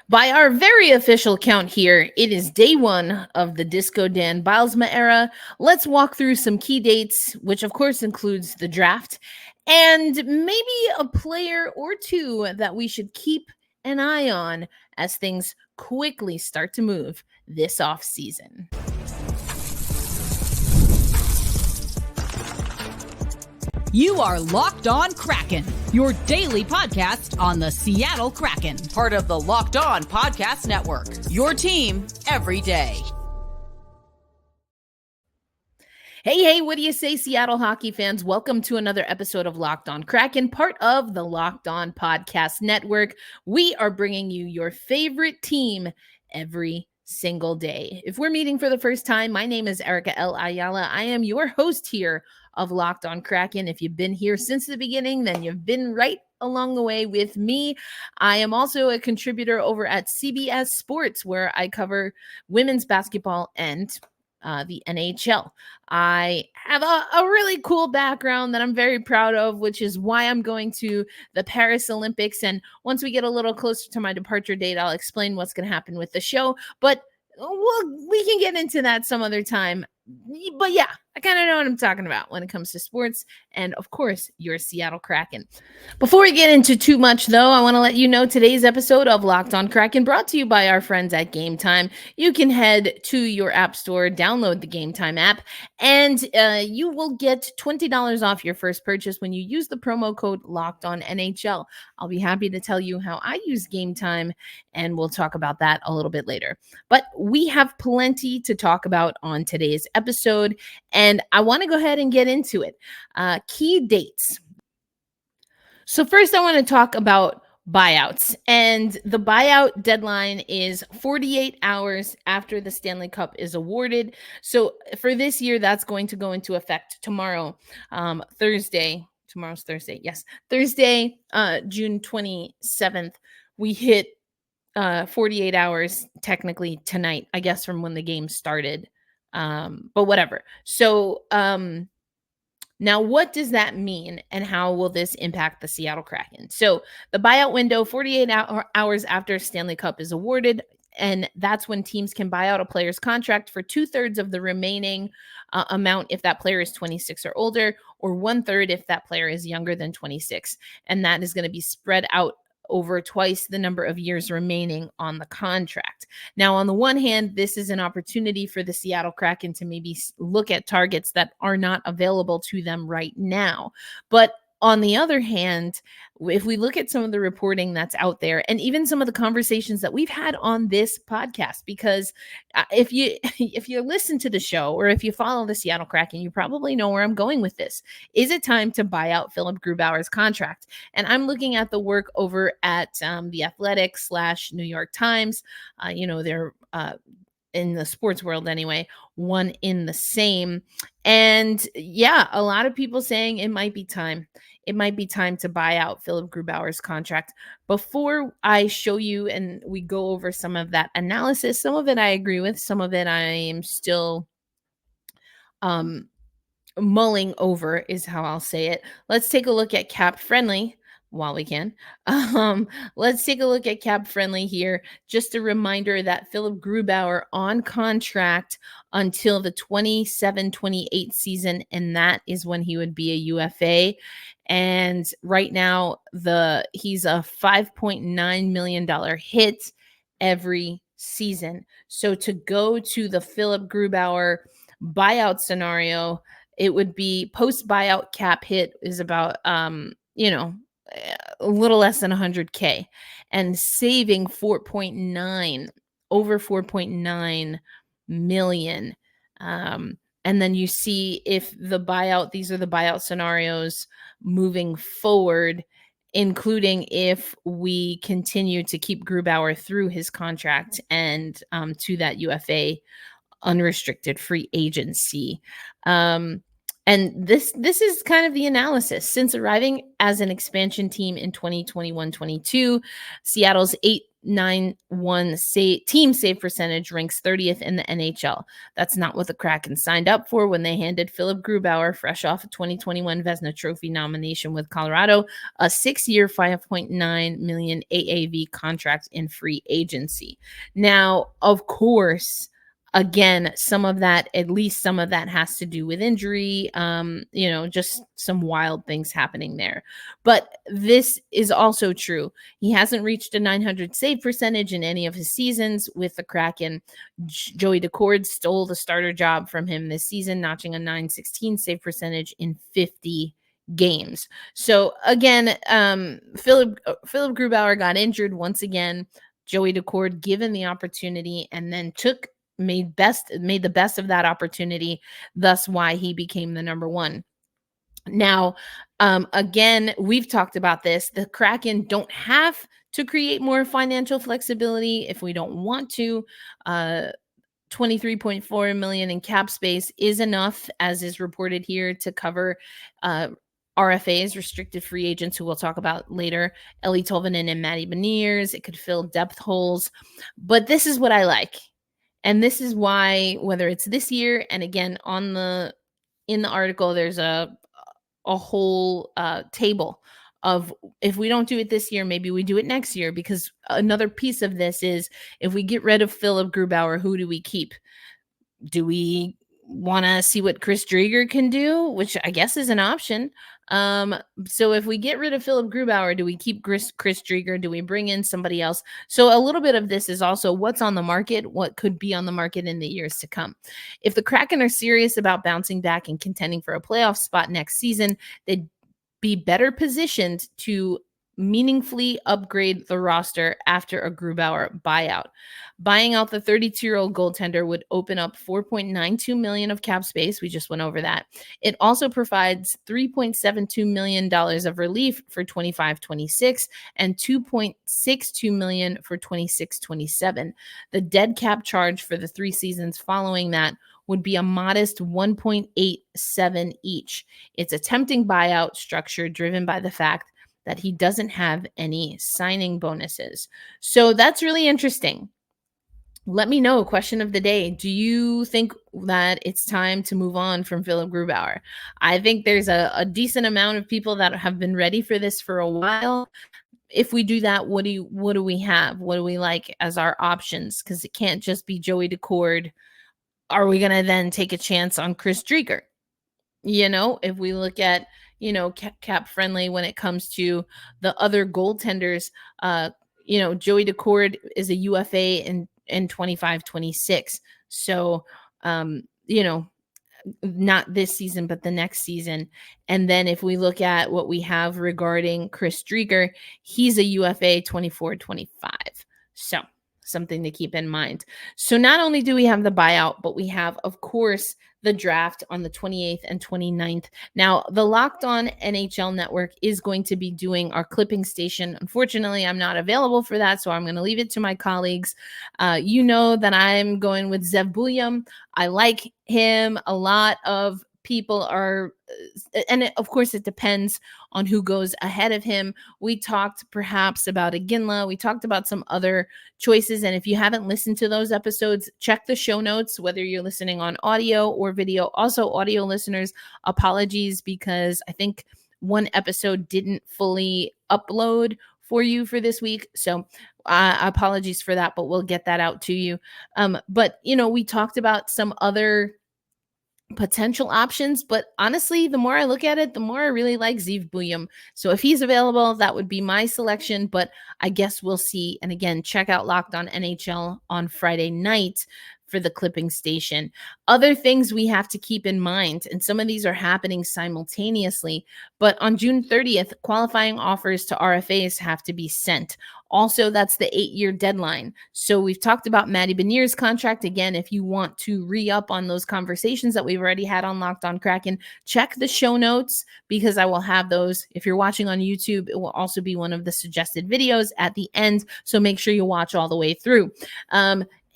By our very official count here, it is day one of the Disco Dan Bylsma era. Let's walk through some key dates, which of course includes the draft, and maybe a player or two that we should keep an eye on as things quickly start to move this offseason. You are Locked On Kraken, your daily podcast on the Seattle Kraken, part of the Locked On Podcast Network, your team every day. Hey, what do you say, Seattle hockey fans? Welcome to another episode of Locked On Kraken, part of the Locked On Podcast Network. We are bringing you your favorite team every single day. If we're meeting for the first time, my name is Erica L. Ayala. I am your host here of Locked On Kraken. If you've been here since the beginning, then you've been right along the way with me. I am also a contributor over at CBS Sports, where I cover women's basketball and the NHL. I have a really cool background that I'm very proud of, which is why I'm going to the Paris Olympics. And once we get a little closer to my departure date, I'll explain what's going to happen with the show. But we can get into that some other time. But yeah, I kind of know what I'm talking about when it comes to sports and, of course, your Seattle Kraken. Before we get into too much, though, I want to let you know today's episode of Locked On Kraken brought to you by our friends at Game Time. You can head to your app store, download the Game Time app, and you will get $20 off your first purchase when you use the promo code Locked On NHL. I'll be happy to tell you how I use Game Time, and we'll talk about that a little bit later. But we have plenty to talk about on today's episode, and I want to go ahead and get into it. Key dates. So first I want to talk about buyouts, and the buyout deadline is 48 hours after the Stanley Cup is awarded. So for this year, that's going to go into effect tomorrow, Thursday. Tomorrow's Thursday. Yes. Thursday, June 27th. We hit 48 hours technically tonight, I guess, from when the game started. But whatever. So now what does that mean and how will this impact the Seattle Kraken? So the buyout window, 48 hours after Stanley Cup is awarded, and that's when teams can buy out a player's contract for 2/3 of the remaining amount if that player is 26 or older, or 1/3 if that player is younger than 26. And that is going to be spread out over twice the number of years remaining on the contract. Now, on the one hand, this is an opportunity for the Seattle Kraken to maybe look at targets that are not available to them right now. But on the other hand, if we look at some of the reporting that's out there and even some of the conversations that we've had on this podcast, because if you listen to the show or if you follow the Seattle Kraken, you probably know where I'm going with this. Is it time to buy out Philipp Grubauer's contract? And I'm looking at the work over at The Athletic / New York Times. They're in the sports world anyway, one in the same. And yeah, a lot of people saying it might be time. It might be time to buy out Philipp Grubauer's contract. Before I show you and we go over some of that analysis, some of it I agree with, some of it I am still mulling over is how I'll say it. Let's take a look at Cap Friendly while we can. Let's take a look at Cap Friendly here. Just a reminder that Philipp Grubauer on contract until the 27-28 season, and that is when he would be a UFA. And right now, he's a $5.9 million hit every season. So to go to the Philipp Grubauer buyout scenario, it would be post buyout cap hit is about a little less than 100K and saving over 4.9 million. And then you see if these are the buyout scenarios moving forward, including if we continue to keep Grubauer through his contract and to that UFA unrestricted free agency. And this is kind of the analysis. Since arriving as an expansion team in 2021-22, Seattle's 8 .991 team save percentage, ranks 30th in the NHL. That's not what the Kraken signed up for when they handed Philipp Grubauer, fresh off a 2021 Vezina Trophy nomination with Colorado, a 6-year, $5.9 million AAV contract in free agency. Now, of course, again, at least some of that has to do with injury, just some wild things happening there. But this is also true. He hasn't reached a .900 save percentage in any of his seasons with the Kraken. Joey Daccord stole the starter job from him this season, notching a .916 save percentage in 50 games. So again, Philipp Grubauer got injured once again. Joey Daccord given the opportunity and then made the best of that opportunity, thus why he became the number one. Now, again, we've talked about this. The Kraken don't have to create more financial flexibility if we don't want to. $23.4 million in cap space is enough, as is reported here, to cover RFAs, restricted free agents, who we'll talk about later, Eeli Tolvanen and Matty Beniers. It could fill depth holes. But this is what I like. And this is why, whether it's this year, and again, in the article, there's a whole table of, if we don't do it this year, maybe we do it next year, because another piece of this is, if we get rid of Philipp Grubauer, who do we keep? Do we want to see what Chris Driedger can do, which I guess is an option? So if we get rid of Philipp Grubauer, do we keep Chris Driedger? Do we bring in somebody else? So a little bit of this is also what's on the market, what could be on the market in the years to come. If the Kraken are serious about bouncing back and contending for a playoff spot next season, they'd be better positioned to meaningfully upgrade the roster after a Grubauer buyout. Buying out the 32-year-old goaltender would open up $4.92 million of cap space. We just went over that. It also provides $3.72 million of relief for 25-26 and $2.62 million for 26-27. The dead cap charge for the 3 seasons following that would be a modest 1.87 each. It's a tempting buyout structure driven by the fact that he doesn't have any signing bonuses. So that's really interesting. Let me know, question of the day. Do you think that it's time to move on from Philipp Grubauer? I think there's a decent amount of people that have been ready for this for a while. If we do that, what do we have? What do we like as our options? Because it can't just be Joey Daccord. Are we going to then take a chance on Chris Driedger? If we look at, cap friendly when it comes to the other goaltenders, Joey Daccord is a UFA in 25-26. So, not this season, but the next season. And then if we look at what we have regarding Chris Driedger, he's a UFA 24-25. So something to keep in mind. So not only do we have the buyout, but we have, of course, the draft on the 28th and 29th. Now, the Locked On NHL Network is going to be doing our clipping station. Unfortunately, I'm not available for that, so I'm going to leave it to my colleagues. You know that I'm going with Zev Buyout. I like him. A lot of people are, and of course, it depends on who goes ahead of him. We talked perhaps about Iginla. We talked about some other choices. And if you haven't listened to those episodes, check the show notes, whether you're listening on audio or video. Also, audio listeners, apologies, because I think one episode didn't fully upload for you for this week. So apologies for that, but we'll get that out to you. But, we talked about some other potential options, but honestly, the more I look at it, the more I really like Zev Buyout. So if he's available, that would be my selection, but I guess we'll see. And again, check out Locked On NHL on Friday night for the clipping station. Other things we have to keep in mind, and some of these are happening simultaneously, but on June 30th, qualifying offers to RFAs have to be sent. Also, that's the 8-year deadline. So we've talked about Matty Beniers' contract. Again, if you want to re-up on those conversations that we've already had on Locked On Kraken, check the show notes, because I will have those. If you're watching on YouTube, it will also be one of the suggested videos at the end. So make sure you watch all the way through.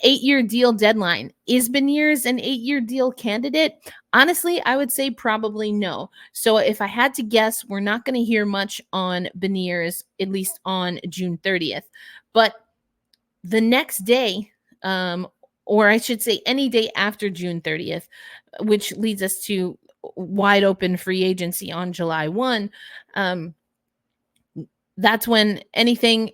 8-year deal deadline. Is Beniers an 8-year deal candidate? Honestly, I would say probably no. So if I had to guess, we're not going to hear much on Beniers, at least on June 30th. But the next day, or I should say any day after June 30th, which leads us to wide open free agency on July 1, that's when anything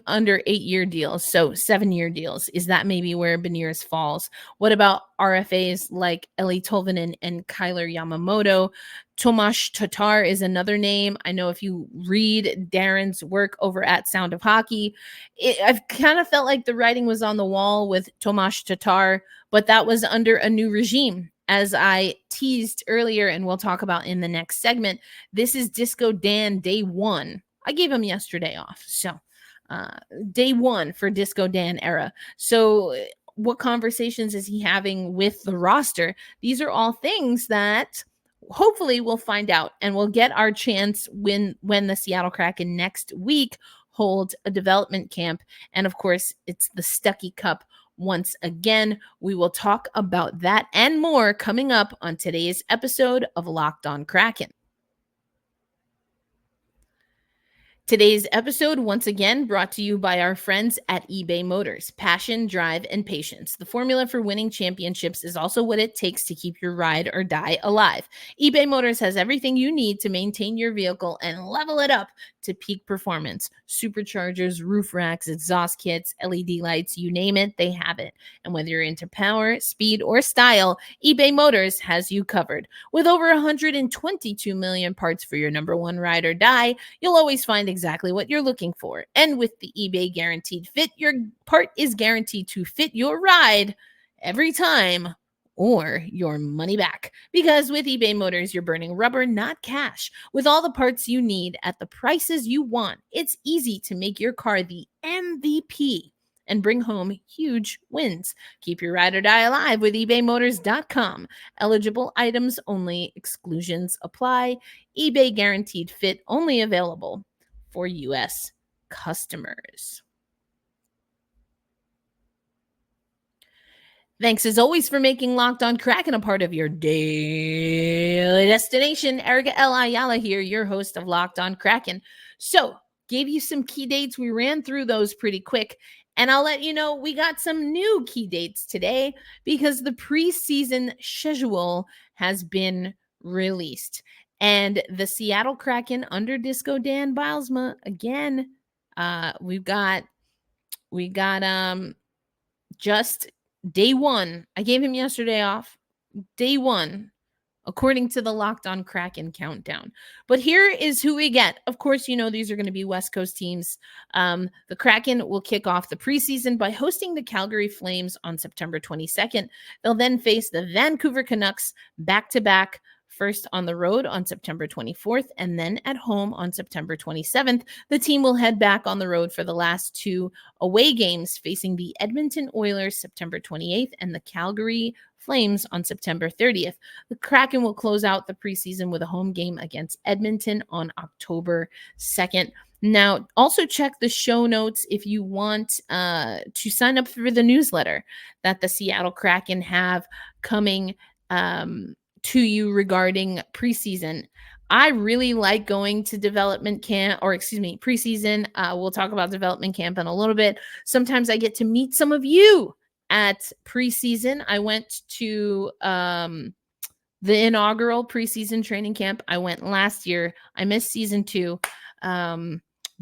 under 8-year deals, so 7-year deals, is that maybe where Beniers falls. What about RFAs like Eli Tolvanen and Kyler Yamamoto? Tomas Tatar is another name. I know if you read Darren's work over at Sound of Hockey, I've kind of felt like the writing was on the wall with Tomas Tatar, but that was under a new regime. As I teased earlier, and we'll talk about in the next segment, this is Disco Dan day one. I gave him yesterday off. So day one for Disco Dan era. So what conversations is he having with the roster? These are all things that hopefully we'll find out, and we'll get our chance when the Seattle Kraken next week hold a development camp. And of course, it's the Stuckey Cup once again. We will talk about that and more coming up on today's episode of Locked On Kraken. Today's episode, once again, brought to you by our friends at eBay Motors. Passion, drive, and patience. The formula for winning championships is also what it takes to keep your ride or die alive. eBay Motors has everything you need to maintain your vehicle and level it up to peak performance. Superchargers, roof racks, exhaust kits, LED lights, you name it, they have it. And whether you're into power, speed, or style, eBay Motors has you covered. With over 122 million parts for your number one ride or die, you'll always find exactly what you're looking for. And with the eBay Guaranteed Fit, your part is guaranteed to fit your ride every time, or your money back. Because with eBay Motors, you're burning rubber, not cash. With all the parts you need at the prices you want, it's easy to make your car the MVP and bring home huge wins. Keep your ride or die alive with ebaymotors.com. Eligible items only. Exclusions apply. eBay Guaranteed Fit only available for U.S. customers. Thanks as always for making Locked On Kraken a part of your daily destination. Erica L. Ayala here, your host of Locked On Kraken. So, gave you some key dates. We ran through those pretty quick. And I'll let you know we got some new key dates today because the preseason schedule has been released. And the Seattle Kraken under Disco Dan Bylsma, again, we got just day one. I gave him yesterday off. Day one, according to the Locked On Kraken countdown. But here is who we get. Of course, you know these are going to be West Coast teams. The Kraken will kick off the preseason by hosting the Calgary Flames on September 22nd. They'll then face the Vancouver Canucks back-to-back, first on the road on September 24th and then at home on September 27th. The team will head back on the road for the last two away games, facing the Edmonton Oilers September 28th and the Calgary Flames on September 30th. The Kraken will close out the preseason with a home game against Edmonton on October 2nd. Now, also check the show notes if you want to sign up for the newsletter that the Seattle Kraken have coming to you regarding preseason. I really like going to development camp, preseason. We'll talk about development camp in a little bit. Sometimes I get to meet some of you at preseason. I went to the inaugural preseason training camp. I went last year. I missed season 2.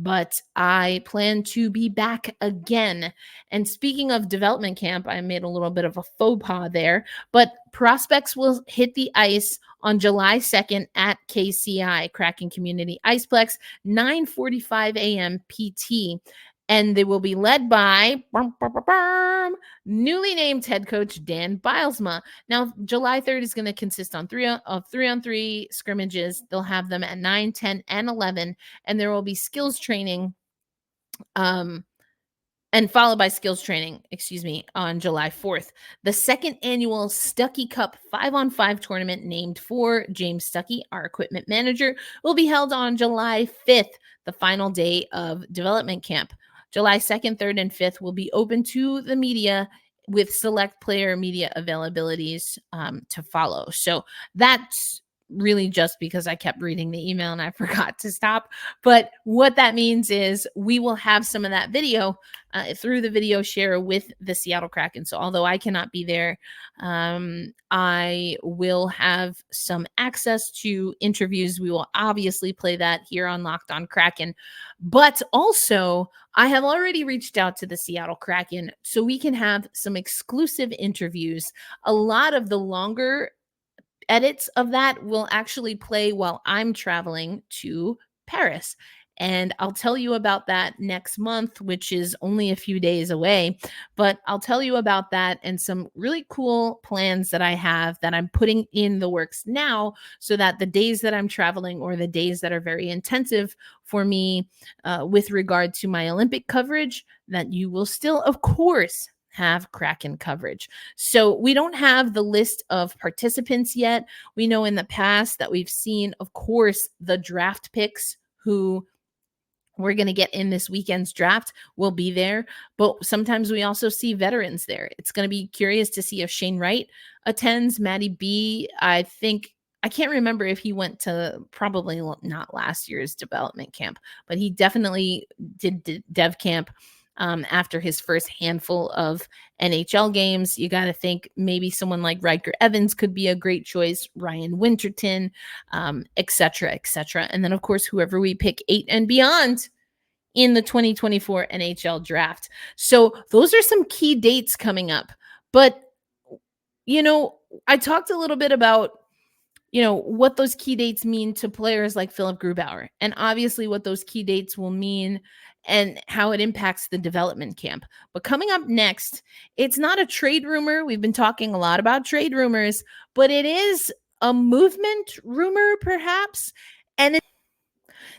But I plan to be back again. And speaking of development camp, I made a little bit of a faux pas there, but prospects will hit the ice on July 2nd at KCI, Kraken Community Iceplex, 9:45 a.m. PT. And they will be led by newly named head coach Dan Bylsma. Now, July 3rd is going to consist on 3-on-3 scrimmages. They'll have them at 9, 10, and 11, and there will be skills training, and followed by skills training, on July 4th. The second annual Stuckey Cup 5-on-5 tournament, named for James Stuckey, our equipment manager, will be held on July 5th, the final day of development camp. July 2nd, 3rd, and 5th will be open to the media with select player media availabilities to follow. So that's really just because I kept reading the email and I forgot to stop. But what that means is we will have some of that video through the video share with the Seattle Kraken. So although I cannot be there, I will have some access to interviews. We will obviously play that here on Locked On Kraken. But also, I have already reached out to the Seattle Kraken so we can have some exclusive interviews. A lot of the longer edits of that will actually play while I'm traveling to Paris. And I'll tell you about that next month, which is only a few days away. But I'll tell you about that and some really cool plans that I have that I'm putting in the works now so that the days that I'm traveling or the days that are very intensive for me with regard to my Olympic coverage, that you will still, of course, have Kraken coverage. So we don't have the list of participants yet. We know in the past that we've seen, of course, the draft picks who we're going to get in this weekend's draft will be there. But sometimes we also see veterans there. It's going to be curious to see if Shane Wright attends. Matty B, I can't remember if he went to probably not last year's development camp, but he definitely did dev camp after his first handful of NHL games. You got to think maybe someone like Riker Evans could be a great choice, Ryan Winterton, et cetera, et cetera. And then, of course, whoever we pick 8 and beyond in the 2024 NHL draft. So those are some key dates coming up. But, I talked a little bit about what those key dates mean to players like Philipp Grubauer, and obviously what those key dates will mean and how it impacts the development camp. But coming up next, it's not a trade rumor. We've been talking a lot about trade rumors, but it is a movement rumor, perhaps. And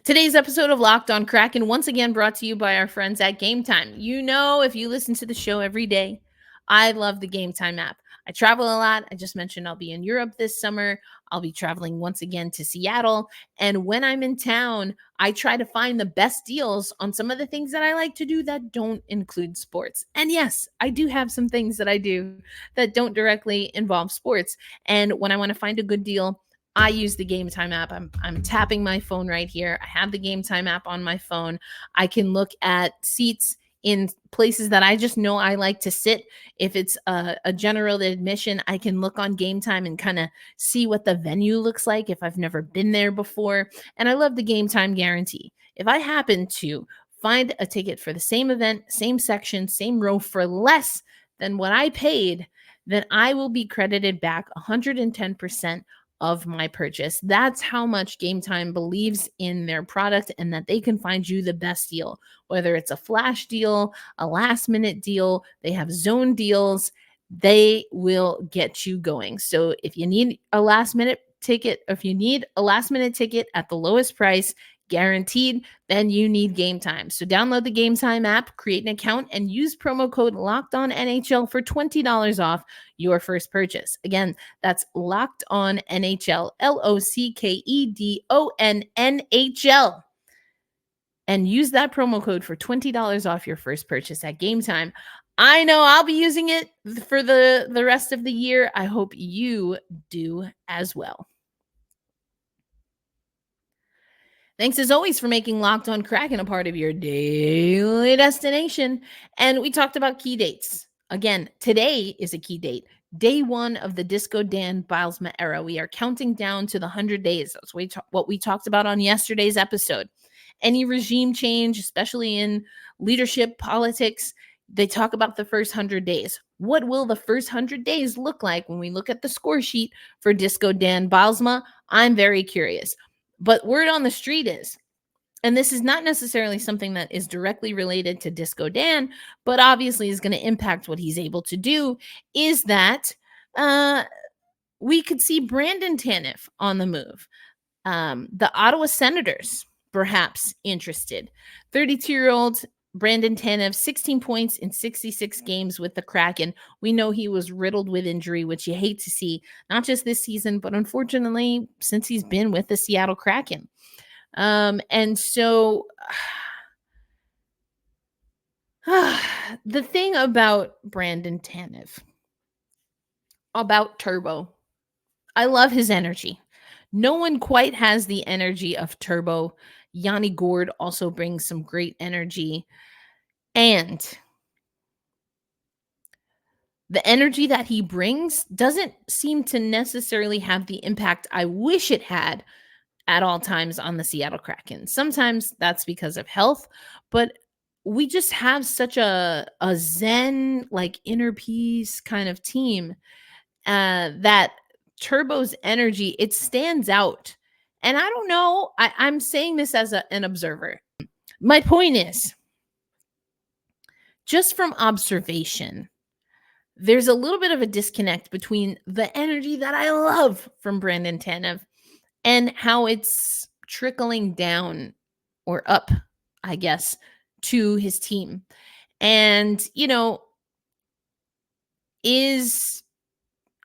today's episode of Locked On Kraken, once again brought to you by our friends at Game Time. If you listen to the show every day, I love the Game Time app. I travel a lot. I just mentioned I'll be in Europe this summer. I'll be traveling once again to Seattle. And when I'm in town, I try to find the best deals on some of the things that I like to do that don't include sports. And yes, I do have some things that I do that don't directly involve sports. And when I want to find a good deal, I use the Game Time app. I'm tapping my phone right here. I have the Game Time app on my phone. I can look at seats in places that I just know I like to sit. If it's a general admission, I can look on Game Time and kind of see what the venue looks like if I've never been there before. And I love the Game Time guarantee. If I happen to find a ticket for the same event, same section, same row for less than what I paid, then I will be credited back 110% of my purchase. That's how much Game Time believes in their product and that they can find you the best deal, whether it's a flash deal, a last minute deal. They have zone deals. They will get you going. So if you need a last minute ticket, at the lowest price, guaranteed, then you need Game Time. So download the Game Time app, create an account, and use promo code LOCKEDONNHL for $20 off your first purchase. Again, that's Locked On NHL, LOCKEDONNHL. And use that promo code for $20 off your first purchase at Game Time. I know I'll be using it for the rest of the year. I hope you do as well. Thanks as always for making Locked On Kraken a part of your daily destination. And we talked about key dates. Again, today is a key date. Day 1 of the Disco Dan Bylsma era. We are counting down to the 100 days. That's what we talked about on yesterday's episode. Any regime change, especially in leadership, politics, they talk about the first 100 days. What will the first 100 days look like when we look at the score sheet for Disco Dan Bylsma? I'm very curious. But word on the street is, and this is not necessarily something that is directly related to Disco Dan, but obviously is going to impact what he's able to do, is that we could see Brandon Tanev on the move. The Ottawa Senators, perhaps interested. 32-year-old Brandon Tanev, 16 points in 66 games with the Kraken. We know he was riddled with injury, which you hate to see, not just this season, but unfortunately, since he's been with the Seattle Kraken. And so the thing about Brandon Tanev, about Turbo, I love his energy. No one quite has the energy of Turbo. Yanni Gourde also brings some great energy. And the energy that he brings doesn't seem to necessarily have the impact I wish it had at all times on the Seattle Kraken. Sometimes that's because of health, but we just have such a zen, like inner peace kind of team that Turbo's energy, it stands out. And I don't know, I'm saying this as an observer. My point is, just from observation, there's a little bit of a disconnect between the energy that I love from Brandon Tanev and how it's trickling down or up, I guess, to his team. And,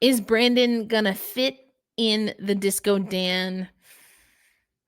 is Brandon gonna fit in the Disco Dan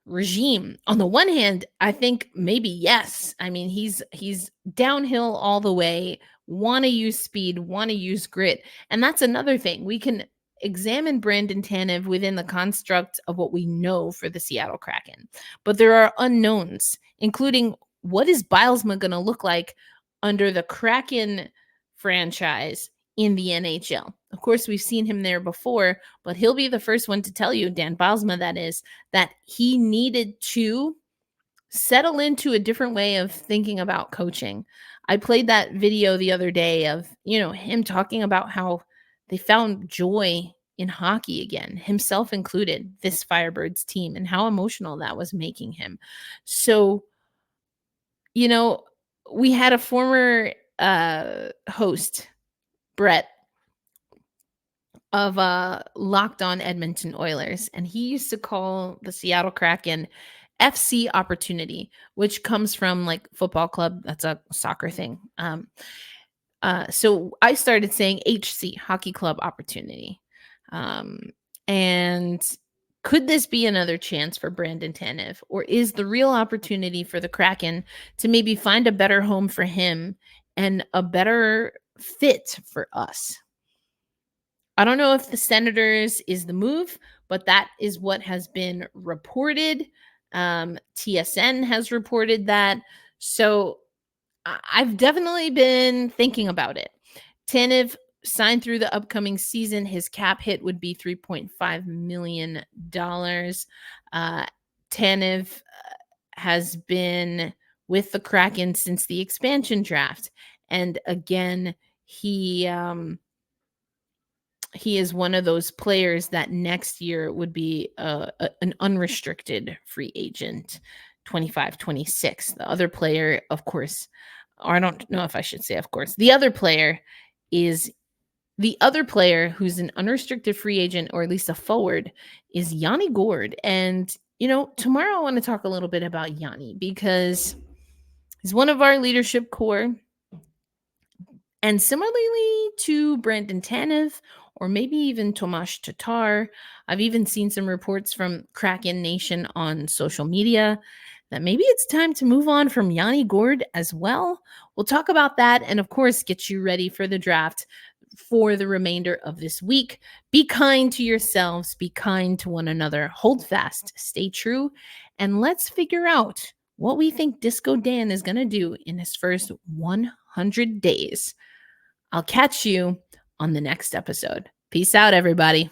regime? On the one hand, I think maybe yes. I mean, he's downhill all the way, want to use speed, want to use grit. And that's another thing. We can examine Brandon Tanev within the construct of what we know for the Seattle Kraken. But there are unknowns, including what is Bylsma going to look like under the Kraken franchise in the NHL. Of course, we've seen him there before, but he'll be the first one to tell you, Dan Bylsma, that is, that he needed to settle into a different way of thinking about coaching. I played that video the other day of, him talking about how they found joy in hockey again, himself included, this Firebirds team, and how emotional that was making him. So, we had a former host, Brett, of Locked On Edmonton Oilers, and he used to call the Seattle Kraken FC Opportunity, which comes from like football club. That's a soccer thing. So I started saying HC, Hockey Club Opportunity. And could this be another chance for Brandon Tanev, or is the real opportunity for the Kraken to maybe find a better home for him and a better fit for us? I don't know if the Senators is the move, but that is what has been reported. TSN has reported that. So I've definitely been thinking about it. Tanev signed through the upcoming season. His cap hit would be $3.5 million. Tanev has been with the Kraken since the expansion draft. And again, he is one of those players that next year would be an unrestricted free agent, 25, 26. The other player, of course, or I don't know if I should say, of course, the other player who's an unrestricted free agent, or at least a forward, is Yanni Gourde. And, tomorrow I want to talk a little bit about Yanni because he's one of our leadership core. And similarly to Brandon Tanev, or maybe even Tomas Tatar, I've even seen some reports from Kraken Nation on social media that maybe it's time to move on from Yanni Gourde as well. We'll talk about that and, of course, get you ready for the draft for the remainder of this week. Be kind to yourselves. Be kind to one another. Hold fast. Stay true. And let's figure out what we think Disco Dan is going to do in his first 100 days. I'll catch you on the next episode. Peace out, everybody.